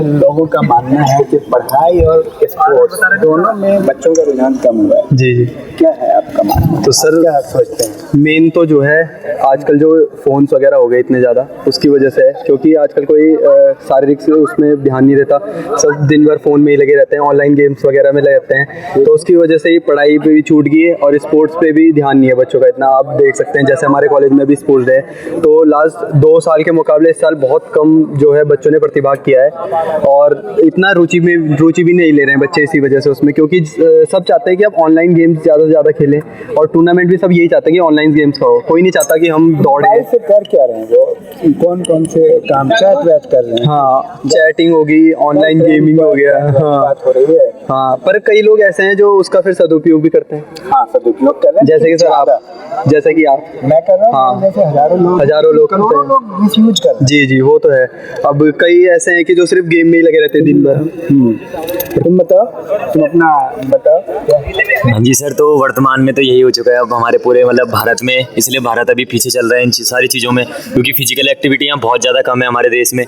लोगों का मानना है कि पढ़ाई और स्पोर्ट्स दोनों में बच्चों का रुझान कम हुआ है। जी जी। क्या है आपका मानना? तो सर, क्या सोचते हैं? मेन तो जो है आजकल जो फ़ोन्स वगैरह हो गए इतने ज़्यादा, उसकी वजह से है, क्योंकि आजकल कोई शारीरिक से उसमें ध्यान नहीं रहता, सब दिन भर फ़ोन में ही लगे रहते हैं, ऑनलाइन गेम्स वगैरह में लगे रहते हैं, तो उसकी वजह से ही पढ़ाई पे भी छूट गई है और स्पोर्ट्स पे भी ध्यान नहीं है बच्चों का इतना। आप देख सकते हैं जैसे हमारे कॉलेज में भी स्पोर्ट्स डे है, तो लास्ट 2 साल के मुकाबले इस साल बहुत कम जो है बच्चों ने प्रतिभाग किया है और इतना रुचि भी नहीं ले रहे हैं बच्चे इसी वजह से उसमें, क्योंकि सब चाहते हैं कि आप ऑनलाइन गेम्स ज़्यादा से ज़्यादा खेलें और टूर्नामेंट भी सब यही चाहते हैं कि ऑनलाइन गेम्स का हो, कोई नहीं चाहता कि हम दौड़े। से कर क्या रहे हैं वो? कौन से काम चैट वैट कर रहे हैं? हाँ, चैटिंग होगी, ऑनलाइन गेमिंग हो गया। हाँ, बात हो रही है। हाँ, पर कई लोग ऐसे हैं जो उसका फिर सदुपयोग भी करते हैं। हाँ, सदुपयोग कर रहे हैं, जैसे कि सर आप, जैसे कि आप, मैं कर रहा हूँ। हाँ, जैसे हजारों लोग करते हैं। मिसयूज कर रहे हैं। जी जी, वो तो है। अब कई ऐसे हैं कि जो सिर्फ गेम में ही लगे रहते हैं दिन भर। तुम बताओ, तुम अपना बताओ। हाँ जी सर, तो वर्तमान में तो यही हो चुका है अब हमारे पूरे मतलब भारत में, इसलिए भारत अभी पीछे चल रहा है इन सारी चीज़ों में, क्योंकि फिजिकल एक्टिविटियाँ बहुत ज़्यादा कम है हमारे देश में।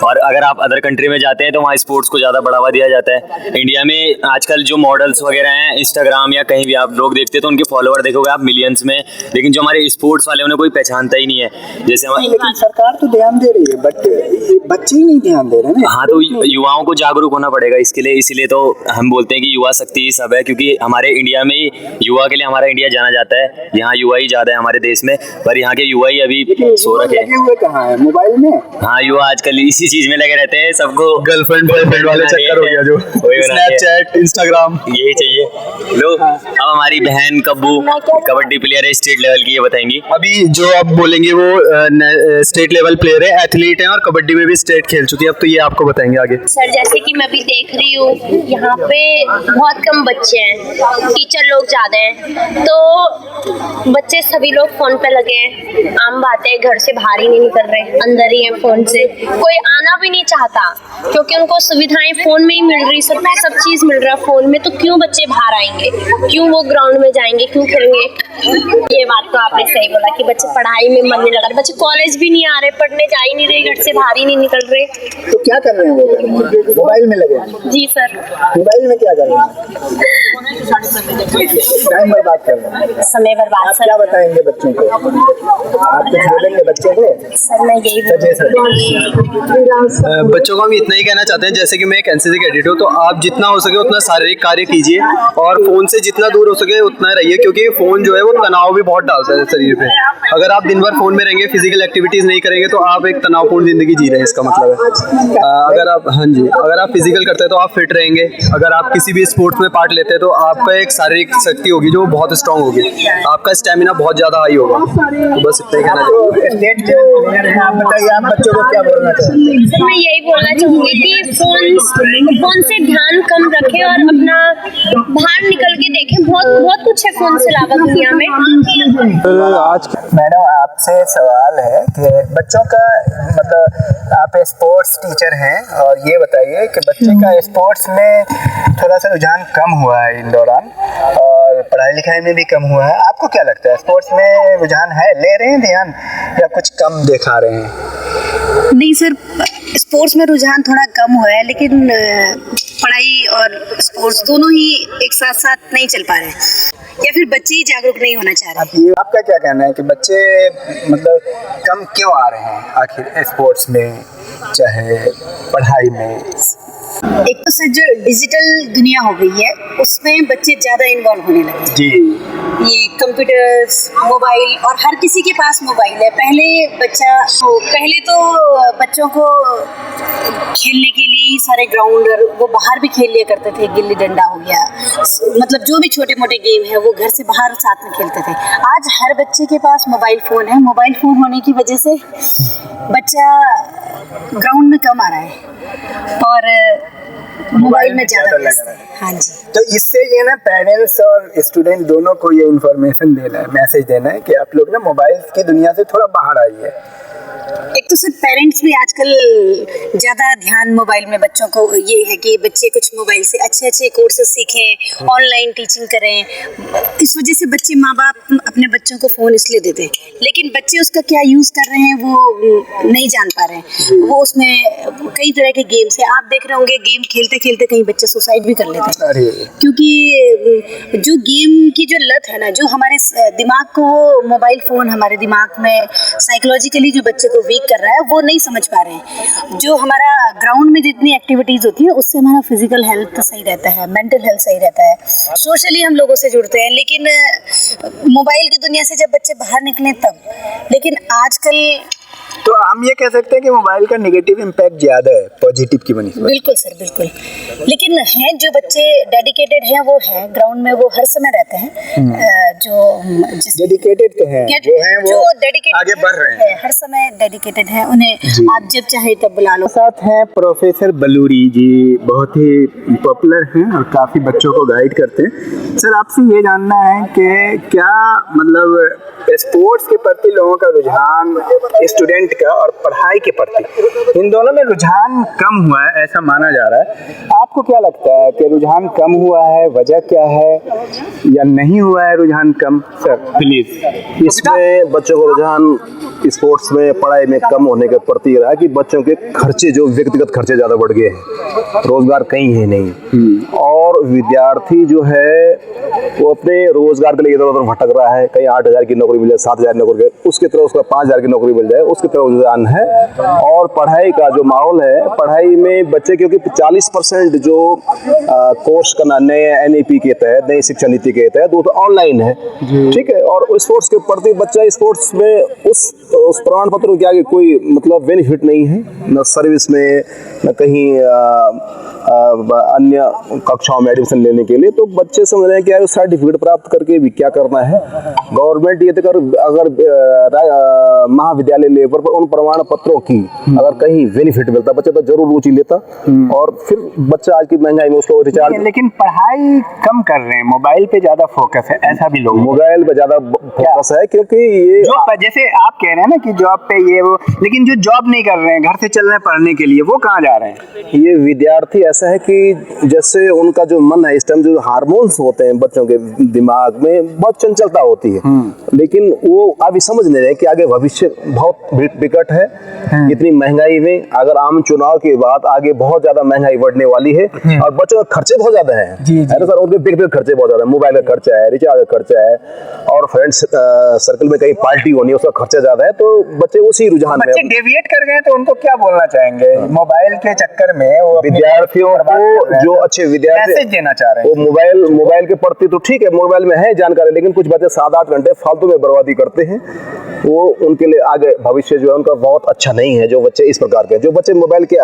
और अगर आप अदर कंट्री में जाते हैं तो वहाँ स्पोर्ट्स को ज़्यादा बढ़ावा दिया जाता है। इंडिया में आजकल जो मॉडल्स वगैरह हैं, इंस्टाग्राम या कहीं भी आप लोग देखते हैं तो उनके फॉलोअर देखोगे आप मिलियंस में, लेकिन जो हमारे स्पोर्ट्स वाले उन्हें कोई पहचानता ही नहीं है। जैसे लेकिन सरकार तो ध्यान दे रही है, बट बच्चे ही नहीं ध्यान दे रहे हैं। हाँ, तो युवाओं को जागरूक होना पड़ेगा इसके लिए, इसीलिए तो हम बोलते हैं कि युवा शक्ति ही सब है, क्योंकि हमारे इंडिया में ही युवा के लिए हमारा इंडिया जाना जाता है। यहाँ युवा ही ज़्यादा है हमारे देश में, पर यहाँ के युवा ही अभी सो रखे हैं। हुए कहाँ है? मोबाइल में। हाँ, युवा आजकल इसी चीज में लगे रहते हैं, सबको गर्लफ्रेंड बॉयफ्रेंड वाले चक्कर हो गया, जो स्नैपचैट, इंस्टाग्राम, यही चाहिए। लो, अब हमारी बहन कब्बू कबड्डी प्लेयर है स्टेट लेवल की, ये बताएंगी। अभी जो आप बोलेंगे वो स्टेट लेवल प्लेयर है, एथलीट है और कबड्डी में भी स्टेट खेल चुकी है। अब तो ये आपको बताएंगे आगे। सर, जैसे कि मैं भी देख रही हूँ यहाँ पे बहुत कम बच्चे हैं, टीचर लोग ज़्यादा हैं, तो बच्चे सभी लोग फ़ोन पे लगे हैं। आम बात है, घर से बाहर ही नहीं निकल रहे, अंदर ही है फ़ोन से। कोई आना भी नहीं चाहता क्योंकि उनको सुविधाएं फ़ोन में ही मिल रही, सब चीज़ मिल रहा है फ़ोन में, तो क्यों बच्चे बाहर आएंगे, क्यों वो ग्राउंड में जाएंगे, क्यों खेलेंगे? ये बात तो आपने सही बोला कि बच्चे पढ़ाई में मन नहीं लगा रहे, बच्चे कॉलेज भी नहीं आ रहे, पढ़ने जा ही नहीं रहे, घर से बाहर ही नहीं निकल रहे। तो क्या कर रहे हैं वो? मोबाइल में लगे। जी सर। मोबाइल में क्या कर रहे हैं? टाइम बर्बाद कर रहे हैं, समय बर्बाद। आप क्या बताएंगे बच्चों को? आप कुछ बोलेंगे बच्चों को? सर, मैं यही बच्चों को हम इतना ही कहना चाहते हैं, जैसे कि मैं एक एनसीसी कैडेट हूँ, तो आप जितना हो सके उतना शारीरिक कार्य कीजिए और फ़ोन से जितना दूर हो सके उतना रहिए, क्योंकि फ़ोन जो है वो तनाव भी बहुत डालता है शरीर पे। अगर आप दिन भर फ़ोन में रहेंगे, फिजिकल एक्टिविटीज़ नहीं करेंगे, तो आप एक तनावपूर्ण ज़िंदगी जी रहे हैं, इसका मतलब है। अगर आप, हाँ जी, अगर आप फिजिकल करते हैं तो आप फिट रहेंगे। अगर आप किसी भी स्पोर्ट्स में पार्ट लेते हैं तो आपका एक शारीरिक शक्ति होगी जो बहुत स्ट्रांग होगी, आपका स्टेमिना बहुत ज़्यादा हाई होगा। तो बस इतना ही कहना चाहिए। स्टेट के प्लेयर हैं, आप बताइए, आप बच्चों को क्या बोलना चाहते हैं? सर, मैं यही बोलना चाहूँगी कि फ़ोन से ध्यान कम रखें और अपना बाहर निकल के देखें। बहुत कुछ है फ़ोन से अलावा दुनिया में। आज मैडम आपसे सवाल है कि बच्चों का, मतलब आप स्पोर्ट्स टीचर हैं, और ये बताइए कि बच्चे का स्पोर्ट्स में थोड़ा सा रुझान कम हुआ है इन दौरान, और पढ़ाई लिखाई में भी कम हुआ है। आपको क्या लगता है, स्पोर्ट्स में रुझान है, ले रहे हैं ध्यान, या कुछ कम दिखा रहे हैं? नहीं सर, स्पोर्ट्स में रुझान थोड़ा कम हुआ है, लेकिन पढ़ाई और स्पोर्ट्स दोनों ही एक साथ साथ नहीं चल पा रहे हैं, या फिर बच्चे ही जागरूक नहीं होना चाह रहे। आपका क्या कहना है कि बच्चे मतलब कम क्यों आ रहे हैं आखिर स्पोर्ट्स में, चाहे पढ़ाई में? एक तो सर, जो डिजिटल दुनिया हो गई है उसमें बच्चे ज़्यादा इन्वॉल्व होने लगे जी। ये कंप्यूटर्स, मोबाइल, और हर किसी के पास मोबाइल है। पहले तो बच्चों को खेलने के लिए ही सारे ग्राउंड, और वो बाहर भी खेल लिया करते थे। गिल्ली डंडा हो गया, मतलब जो भी छोटे मोटे गेम है वो घर से बाहर साथ में खेलते थे। आज हर बच्चे के पास मोबाइल फ़ोन है। मोबाइल फ़ोन होने की वजह से बच्चा ग्राउंड में कम आ रहा है, और मोबाइल में ज़्यादा व्यस्त है। हाँ जी। तो इससे ये ना पेरेंट्स और स्टूडेंट दोनों को ये इन्फॉर्मेशन देना है, मैसेज देना है कि आप लोग ना मोबाइल की दुनिया से थोड़ा बाहर आइए। एक तो सिर्फ पेरेंट्स भी आजकल ज़्यादा ध्यान मोबाइल में, बच्चों को ये है कि बच्चे कुछ मोबाइल से अच्छे अच्छे कोर्सेज सीखें, ऑनलाइन टीचिंग करें। इस वजह से बच्चे, माँ बाप अपने बच्चों को फ़ोन इसलिए देते हैं, लेकिन बच्चे उसका क्या यूज़ कर रहे हैं वो नहीं जान पा रहे हैं। वो उसमें कई तरह के गेम्स हैं, आप देख रहे होंगे गेम खेलते खेलते कहीं बच्चे सुसाइड भी कर लेते हैं। क्योंकि जो गेम की जो लत है ना, जो हमारे दिमाग को, मोबाइल फ़ोन हमारे दिमाग में साइकोलॉजिकली जो बच्चे को वीक कर रहा है, वो नहीं समझ पा रहे हैं। जो हमारा ग्राउंड में जितनी एक्टिविटीज होती है उससे हमारा फिजिकल हेल्थ सही रहता है, मेंटल हेल्थ सही रहता है, सोशली हम लोगों से जुड़ते हैं। लेकिन मोबाइल की दुनिया से जब बच्चे बाहर निकले तब, लेकिन आजकल तो हम ये कह सकते हैं कि मोबाइल का नेगेटिव इम्पैक्ट ज़्यादा है पॉजिटिव की बनिस्बत। बिल्कुल सर, बिल्कुल। लेकिन हैं जो बच्चे डेडिकेटेड हैं, वो है ग्राउंड में, वो हर समय रहते हैं। जो डेडिकेटेड तो हैं, जो हैं वो आगे बढ़ रहे हैं, हर समय डेडिकेटेड हैं, उन्हें आप जब चाहे तब बुला लो। साथ हैं प्रोफेसर बलूरी जी, बहुत ही पॉपुलर हैं और काफ़ी बच्चों को गाइड करते हैं। सर, आपसे ये जानना है कि क्या मतलब स्पोर्ट्स के प्रति लोगों का रुझान, स्टूडेंट का और पढ़ाई के प्रति, इन दोनों में रुझान कम हुआ है ऐसा माना जा रहा है। आपको क्या लगता है कि रुझान कम हुआ है, वजह क्या है, या नहीं हुआ है रुझान कम? Sir please. इसमें बच्चों को रुझान स्पोर्ट्स में, पढ़ाई में कम होने के प्रति रहा है कि बच्चों के खर्चे, जो व्यक्तिगत खर्चे ज़्यादा बढ़ गए हैं, रोजगार कहीं है नहीं, और विद्यार्थी जो है वो अपने रोजगार के लिए इधर उधर भटक रहा है। कहीं 8,000 की नौकरी मिल जाए, 7,000 नौकरी, उसकी तरह उसका 5,000 की नौकरी मिल जाए, उसकी तरह रुझान है। और पढ़ाई का जो माहौल है, पढ़ाई में बच्चे, क्योंकि 40% जो कोर्स करना नए NEP के तहत, नई शिक्षा नीति के तहत, वो तो ऑनलाइन है, ठीक है। और स्पोर्ट्स के प्रति बच्चा स्पोर्ट्स में उस प्रमाण पत्र के आगे कोई मतलब बेनिफिट नहीं है, न सर्विस में, न कहीं अन्य कक्षाओं में एडमिशन लेने के लिए। तो बच्चे समझ रहे हैं कि यार सर्टिफिकेट प्राप्त करके भी क्या करना है। गवर्नमेंट ये तो अगर महाविद्यालय लेवल पर उन प्रमाण पत्रों की अगर कहीं बेनिफिट मिलता, बच्चा तो जरूर रुचि लेता। और फिर बच्चा आज की महंगाई में उसको रिचार्ज, लेकिन पढ़ाई कम कर रहे हैं, मोबाइल पे ज्यादा फोकस है, ऐसा भी लोग, मोबाइल पे ज्यादा फोकस है। क्योंकि ये जैसे आप कह रहे हैं ना कि जॉब पे ये वो, लेकिन जो जॉब नहीं कर रहे हैं, घर से चल रहे हैं पढ़ने के लिए, वो कहाँ जा रहे हैं? ये विद्यार्थी ऐसा है कि जैसे उनका जो मन है, इस टाइम जो हार्मोन्स होते हैं बच्चों के दिमाग में, बहुत चंचलता होती है, लेकिन वो अभी समझ नहीं रहे कि आगे भविष्य बहुत विकट है। इतनी महंगाई में अगर आम चुनाव के बाद आगे बहुत ज्यादा महंगाई बढ़ने वाली है, और बच्चों के खर्चे बहुत ज्यादा है ना सर, उनके व्यक्तिगत खर्चे बहुत ज्यादा है, मोबाइल का खर्चा है, रिचार्ज का खर्चा है, और फ्रेंड्स सर्कल में कहीं पार्टी होनी है उसका खर्चा ज्यादा है। तो बच्चे उसी रुझान में डेविएट कर गए, तो उनको क्या बोलना चाहेंगे? मोबाइल के चक्कर में वो विद्यार्थियों को, जो अच्छे विद्यार्थी मैसेज देना चाह रहे हैं, वो मोबाइल के प्रति तो ठीक है, मोबाइल में है जानकारी, लेकिन कुछ बच्चे 7-8 घंटे फालतू में बर्बादी करते हैं। वो उनके लिए आगे भविष्य जो है उनका बहुत अच्छा नहीं है। जो बच्चे इस प्रकार के, जो बच्चे मोबाइल के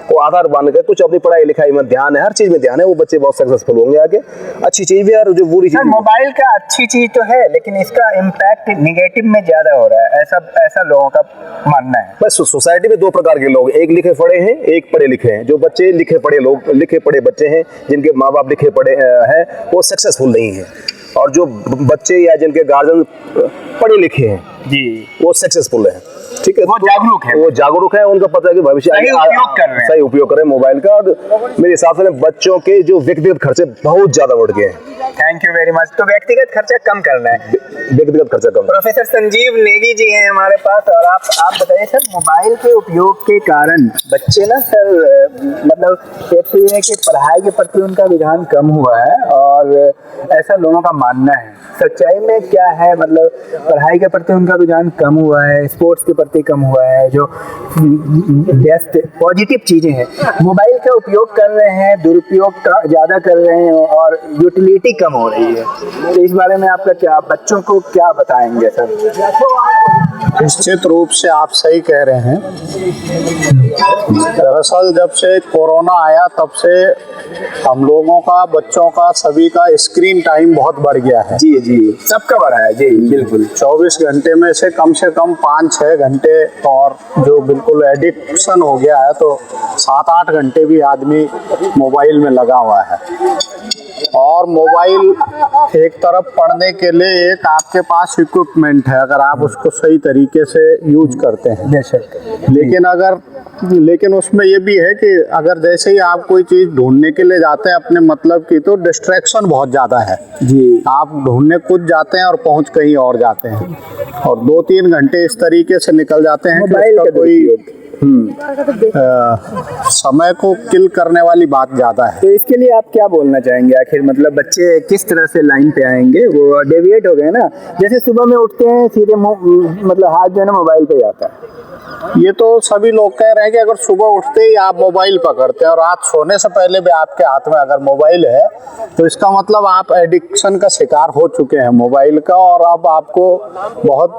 को आधार मान कर कुछ अपनी पढ़ाई लिखाई में ध्यान है, हर चीज में ध्यान है, वो बच्चे बहुत सक्सेसफुल होंगे आगे। अच्छी चीज भी है और जो बुरी चीज, मोबाइल का अच्छी चीज तो है, लेकिन इसका इम्पैक्ट निगेटिव में ज्यादा हो रहा है, ऐसा लोगों का मानना है। बस सोसाइटी में दो प्रकार के लोग, एक लिखे पढ़े हैं, एक पढ़े लिखे हैं। जो बच्चे लिखे पढ़े बच्चे हैं, जिनके माँ बाप लिखे पढ़े हैं, वो सक्सेसफुल नहीं है। और जो बच्चे या जिनके गार्जियन पढ़े लिखे हैं जी, वो सक्सेसफुल है, ठीक है, वो जागरूक है, उनका पता है कि भविष्य सही उपयोग करें मोबाइल का। और मेरे हिसाब से बच्चों के जो व्यक्तिगत खर्चे बहुत ज्यादा बढ़ गए हैं। Thank you very much. तो व्यक्तिगत खर्चा कम करना है, व्यक्तिगत खर्चा कम। प्रोफेसर संजीव नेगी जी हैं हमारे पास, और आप बताइए सर, मोबाइल के उपयोग के कारण बच्चे ना सर, मतलब एक तो ये है कि पढ़ाई के प्रति उनका रुझान कम हुआ है, और ऐसा लोगों का मानना है। सच्चाई में क्या है? मतलब पढ़ाई के प्रति उनका रुझान कम हुआ है, स्पोर्ट्स के प्रति कम हुआ है, जो बेस्ट पॉजिटिव चीजें हैं। मोबाइल का उपयोग कर रहे हैं, दुरुपयोग का ज़्यादा कर रहे हैं, और यूटिलिटी कम हो रही है, तो इस बारे में आपका क्या, बच्चों को क्या बताएंगे सर? निश्चित रूप से आप सही कह रहे हैं। दरअसल जब से कोरोना आया तब से हम लोगों का, बच्चों का, सभी का स्क्रीन टाइम बहुत बढ़ गया है। जी जी, सबका बढ़ा है जी, बिल्कुल। 24 घंटे में से कम 5-6 घंटे, और जो बिल्कुल एडिक्शन हो गया है तो 7-8 घंटे भी आदमी मोबाइल में लगा हुआ है। और मोबाइल एक तरफ पढ़ने के लिए एक आपके पास इक्विपमेंट है, अगर आप उसको सही तरीके से यूज करते हैं। लेकिन उसमें ये भी है कि अगर जैसे ही आप कोई चीज़ ढूंढने के लिए जाते हैं अपने मतलब की, तो डिस्ट्रैक्शन बहुत ज़्यादा है जी। आप ढूंढने खुद जाते हैं और पहुंच कहीं और जाते हैं, और 2-3 घंटे इस तरीके से निकल जाते हैं कि उसका कोई समय को किल करने वाली बात ज़्यादा है। तो इसके लिए आप क्या बोलना चाहेंगे आखिर, मतलब बच्चे किस तरह से लाइन पे आएंगे? वो डेविएट हो गए ना, जैसे सुबह में उठते हैं सीधे मतलब हाथ जो है ना मोबाइल पे जाता है। ये तो सभी लोग कह रहे हैं कि अगर सुबह उठते ही आप मोबाइल पकड़ते हैं और रात सोने से पहले भी आपके हाथ में अगर मोबाइल है, तो इसका मतलब आप एडिक्शन का शिकार हो चुके हैं मोबाइल का, और अब आपको बहुत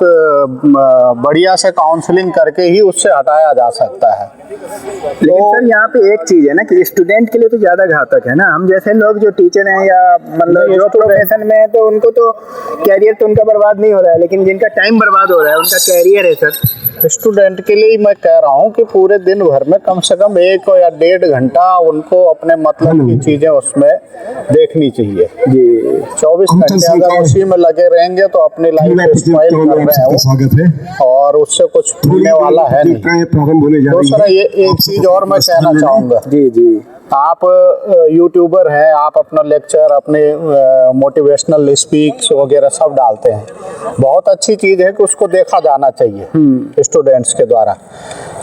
बढ़िया से काउंसलिंग करके ही उससे हटाया जा सकता है। लेकिन सर यहाँ पे एक चीज है ना कि स्टूडेंट के लिए तो ज्यादा घातक है ना। हम जैसे लोग जो टीचर हैं या मतलब जो प्रोफेशन में है, तो उनको तो कैरियर तो उनका बर्बाद नहीं हो रहा है, लेकिन जिनका टाइम बर्बाद हो रहा है उनका कैरियर है सर। स्टूडेंट के लिए मैं कह रहा हूँ कि पूरे दिन भर में कम से कम 1 या 1.5 घंटा उनको अपने मतलब की चीजें उसमें देखनी चाहिए जी। 24 घंटे अगर उसी में लगे रहेंगे तो अपनी लाइफ स्पाइल कर रहे हैं, और उससे कुछ मिलने वाला है नहीं। दूसरा ये एक चीज और मैं कहना चाहूँगा जी, आप यूट्यूबर हैं, आप अपना लेक्चर, अपने मोटिवेशनल स्पीच वगैरह सब डालते हैं, बहुत अच्छी चीज़ है कि उसको देखा जाना चाहिए स्टूडेंट्स के द्वारा।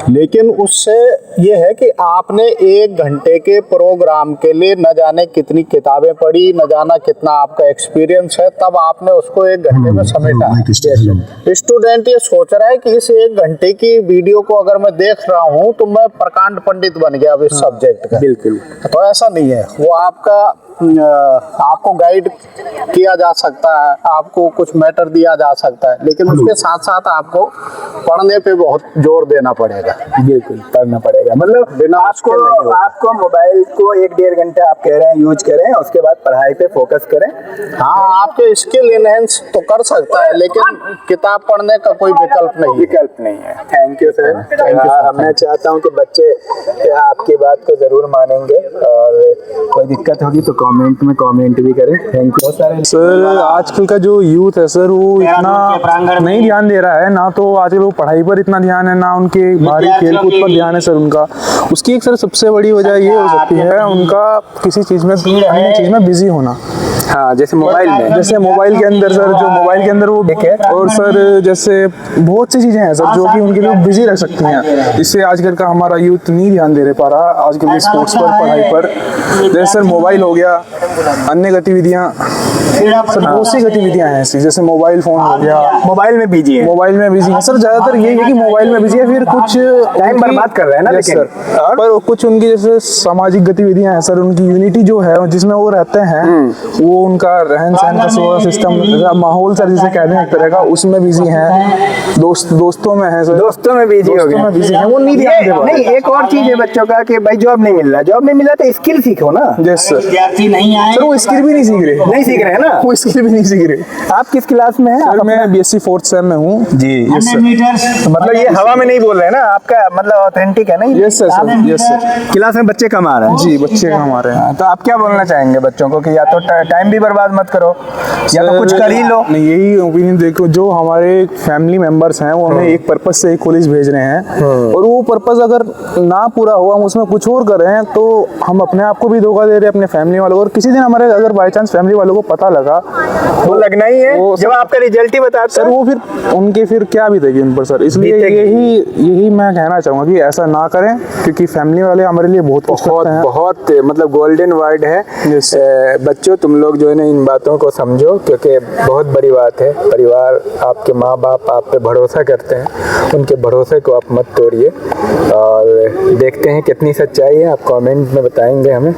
लेकिन उससे ये है कि आपने 1 घंटे के प्रोग्राम के लिए न जाने कितनी किताबें पढ़ी, न जाना कितना आपका एक्सपीरियंस है, तब आपने उसको 1 घंटे में समेटा। स्टूडेंट ये सोच रहा है कि इस 1 घंटे की वीडियो को अगर मैं देख रहा हूँ तो मैं प्रकांड पंडित बन गया अब इस सब्जेक्ट का। बिल्कुल, तो ऐसा नहीं है। वो आपको गाइड किया जा सकता है, आपको कुछ मैटर दिया जा सकता है, लेकिन उसके साथ साथ आपको पढ़ने पे बहुत जोर देना पड़ेगा। बिल्कुल, पढ़ना पड़ेगा, मतलब बिना आपको मोबाइल को 1-1.5 घंटा आप कह रहे हैं यूज करें, उसके बाद पढ़ाई पे फोकस करें। हाँ, आपके स्किल इनहेंस तो कर सकता है, लेकिन किताब पढ़ने का कोई विकल्प नहीं है। Thank you sir. मैं चाहता हूँ कि बच्चे आपकी बात को जरूर मानेंगे, और कोई दिक्कत होगी तो कमेंट में कमेंट भी करें। Thank you sir. आजकल का जो यूथ है सर, वो इतना नहीं ध्यान दे रहा है ना, तो आजकल वो पढ़ाई पर इतना ध्यान है ना, उनके बाहरी खेलकूद पर ध्यान है सर उनका। उसकी एक सर सबसे बड़ी वजह ये हो सकती है उनका किसी चीज़ में, अन्य चीज़ में बिजी होना। हाँ, जैसे मोबाइल में, जैसे मोबाइल के अंदर सर, जो मोबाइल के अंदर वो देखे, और सर जैसे बहुत सी चीज़ें हैं सर जो कि उनके लिए बिजी रख सकती हैं। इससे आजकल का हमारा यूथ नहीं ध्यान दे पा रहा आजकल के स्पोर्ट्स पर, पढ़ाई पर। जैसे सर मोबाइल हो गया, अन्य गतिविधियाँ, सर बहुत सी गतिविधियाँ हैं ऐसी, जैसे मोबाइल फोन हो गया, मोबाइल में बिजी है सर। ज़्यादातर ये है कि मोबाइल में बिजी है, फिर कुछ टाइम बर्बाद कर रहे हैं ना। लेकिन सर पर कुछ उनकी जैसे सामाजिक गतिविधियाँ हैं सर, उनकी यूनिटी जो है जिसमें वो रहते हैं, वो उनका रहन सहन का सिस्टम, माहौल सर जिसे कहते हैं एक तरह का, उसमें बिजी हैं। दोस्तों में है सर, दोस्तों में बिजी हो गए, वो नहीं ध्यान दे पा रहे। नहीं, एक और चीज है बच्चों का कि भाई जॉब नहीं मिल रहा तो स्किल सीखो ना। Yes sir. सर वो स्किल भी नहीं सीख रहे हैं ना, वो स्किल भी नहीं सीख रहे। आप किस क्लास में हैं? सर मैं BSc 4th सेम में हूँ जी। Yes sir. मतलब ये हवा में नहीं बोल रहे हैं ना, आपका मतलब ऑथेंटिक है ना? Yes sir. Yes sir. Class में बच्चे कम आ रहे हैं जी, बच्चे कम आ रहे हैं। तो आप क्या बोलना चाहेंगे बच्चों को कि या तो टाइम भी बर्बाद मत करो, या तो कुछ कर ही लो? नहीं, यही ओपिनियन देखो, जो हमारे फैमिली मेंबर्स हैं वो हमें एक पर्पस से एक कॉलेज भेज रहे हैं, और वो पर्पस अगर ना पूरा हुआ, हम उसमें कुछ और कर रहे हैं, तो हम अपने आप को भी धोखा दे रहे हैं, अपने फैमिली वालों को। और किसी दिन हमारे अगर बाई चांस फैमिली वालों को पता लगा, वो लगना ही है जब आपका रिजल्ट ही बताता सर, वो फिर उनके फिर क्या बीतेगी उन पर सर। इसलिए यही मैं कहना चाहूँगा कि ऐसा ना करें, क्योंकि फैमिली वाले हमारे लिए बहुत मतलब गोल्डन वर्ड है। बच्चों, तुम लोग जो है ना इन बातों को समझो, क्योंकि बहुत बड़ी बात है। परिवार, आपके माँ बाप आप पे भरोसा करते हैं, उनके भरोसे को आप मत तोड़िए। और देखते हैं कितनी सच्चाई है, आप कमेंट में बताएंगे हमें।